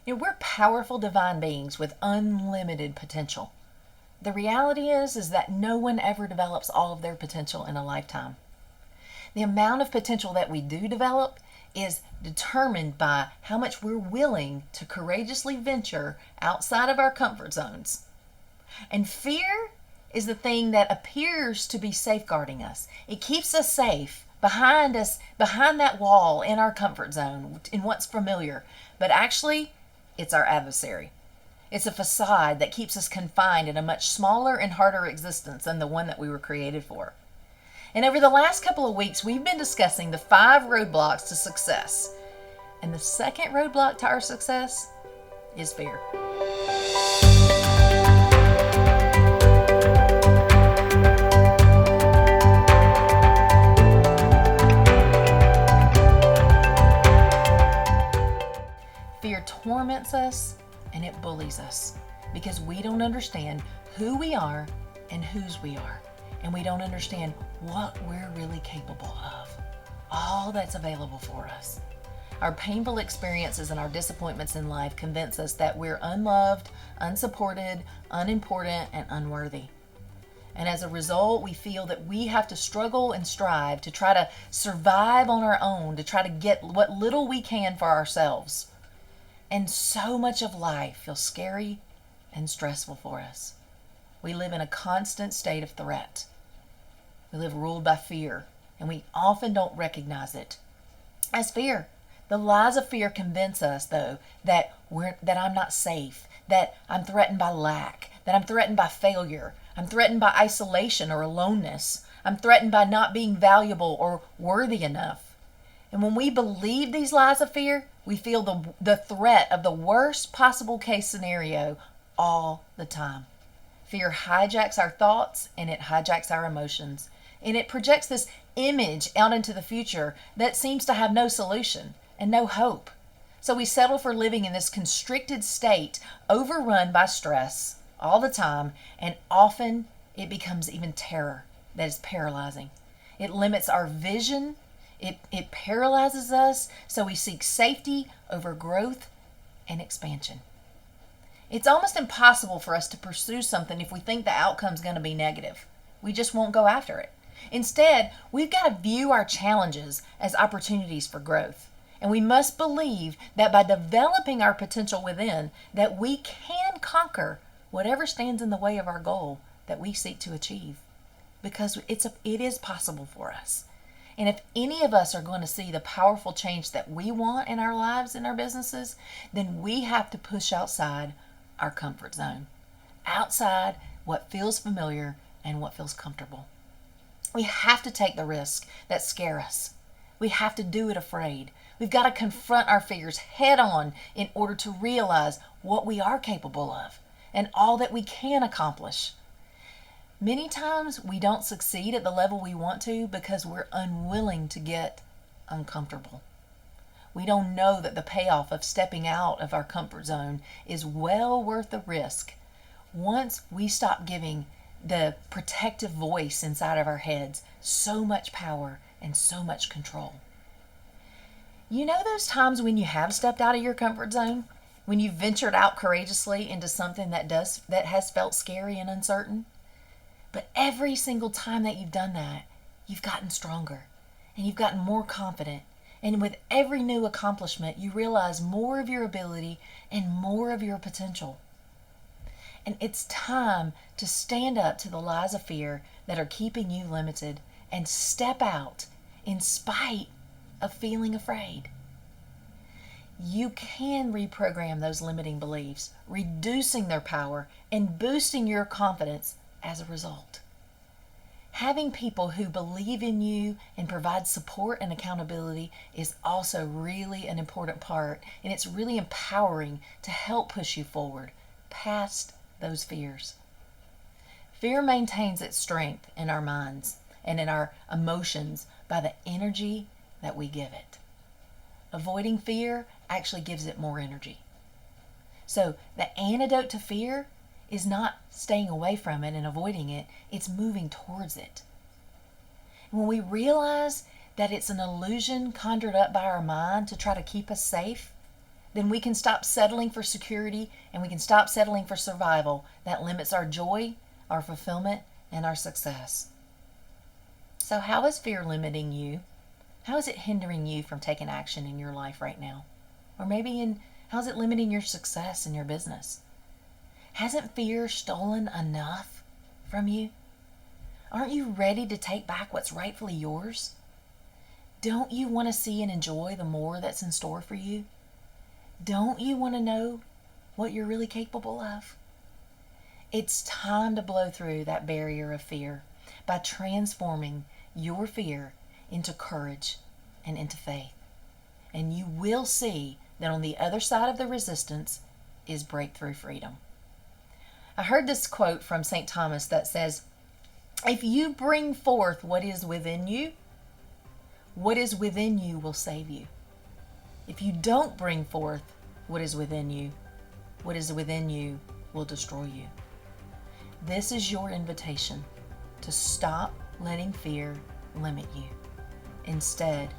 We're powerful divine beings with unlimited potential. The reality is that no one ever develops all of their potential in a lifetime. The amount of potential that we do develop is determined by how much we're willing to courageously venture outside of our comfort zones. And fear is the thing that appears to be safeguarding us. It keeps us safe behind us, behind that wall in our comfort zone, in what's familiar. But actually, it's our adversary. It's a facade that keeps us confined in a much smaller and harder existence than the one that we were created for. And over the last couple of weeks, we've been discussing the 5 roadblocks to success. And the second roadblock to our success is fear. Fear torments us and it bullies us because we don't understand who we are and whose we are. And we don't understand what we're really capable of. All that's available for us. Our painful experiences and our disappointments in life convince us that we're unloved, unsupported, unimportant, and unworthy. And as a result, we feel that we have to struggle and strive to try to survive on our own, to try to get what little we can for ourselves. And so much of life feels scary and stressful for us. We live in a constant state of threat. We live ruled by fear, and we often don't recognize it as fear. The lies of fear convince us, though, that I'm not safe, that I'm threatened by lack, that I'm threatened by failure, I'm threatened by isolation or aloneness, I'm threatened by not being valuable or worthy enough. And when we believe these lies of fear, we feel the threat of the worst possible case scenario all the time. Fear hijacks our thoughts and it hijacks our emotions. And it projects this image out into the future that seems to have no solution and no hope. So we settle for living in this constricted state, overrun by stress all the time, and often it becomes even terror that is paralyzing. It limits our vision. It paralyzes us, so we seek safety over growth and expansion. It's almost impossible for us to pursue something if we think the outcome's going to be negative. We just won't go after it. Instead, we've got to view our challenges as opportunities for growth. And we must believe that by developing our potential within, that we can conquer whatever stands in the way of our goal that we seek to achieve. Because it is possible for us. And if any of us are going to see the powerful change that we want in our lives and our businesses, then we have to push outside our comfort zone, outside what feels familiar and what feels comfortable. We have to take the risks that scare us. We have to do it afraid. We've got to confront our fears head on in order to realize what we are capable of and all that we can accomplish. Many times we don't succeed at the level we want to because we're unwilling to get uncomfortable. We don't know that the payoff of stepping out of our comfort zone is well worth the risk once we stop giving the protective voice inside of our heads so much power and so much control. You know those times when you have stepped out of your comfort zone? When you've ventured out courageously into something that has felt scary and uncertain? But every single time that you've done that, you've gotten stronger and you've gotten more confident. And with every new accomplishment, you realize more of your ability and more of your potential. And it's time to stand up to the lies of fear that are keeping you limited and step out in spite of feeling afraid. You can reprogram those limiting beliefs, reducing their power and boosting your confidence as a result. Having people who believe in you and provide support and accountability is also really an important part, and it's really empowering to help push you forward past those fears. Fear maintains its strength in our minds and in our emotions by the energy that we give it. Avoiding fear actually gives it more energy. So the antidote to fear is not staying away from it and avoiding it, it's moving towards it. And when we realize that it's an illusion conjured up by our mind to try to keep us safe, then we can stop settling for security and we can stop settling for survival that limits our joy, our fulfillment, and our success. So how is fear limiting you? How is it hindering you from taking action in your life right now? Or maybe how is it limiting your success in your business? Hasn't fear stolen enough from you? Aren't you ready to take back what's rightfully yours? Don't you want to see and enjoy the more that's in store for you? Don't you want to know what you're really capable of? It's time to blow through that barrier of fear by transforming your fear into courage and into faith. And you will see that on the other side of the resistance is breakthrough freedom. I heard this quote from St. Thomas that says, "If you bring forth what is within you will save you. If you don't bring forth what is within you will destroy you." This is your invitation to stop letting fear limit you. Instead,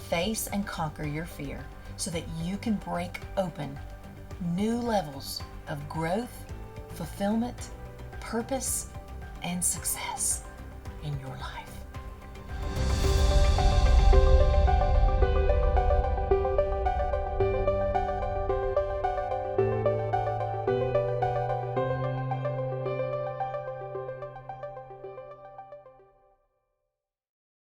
face and conquer your fear so that you can break open new levels of growth, fulfillment, purpose, and success in your life.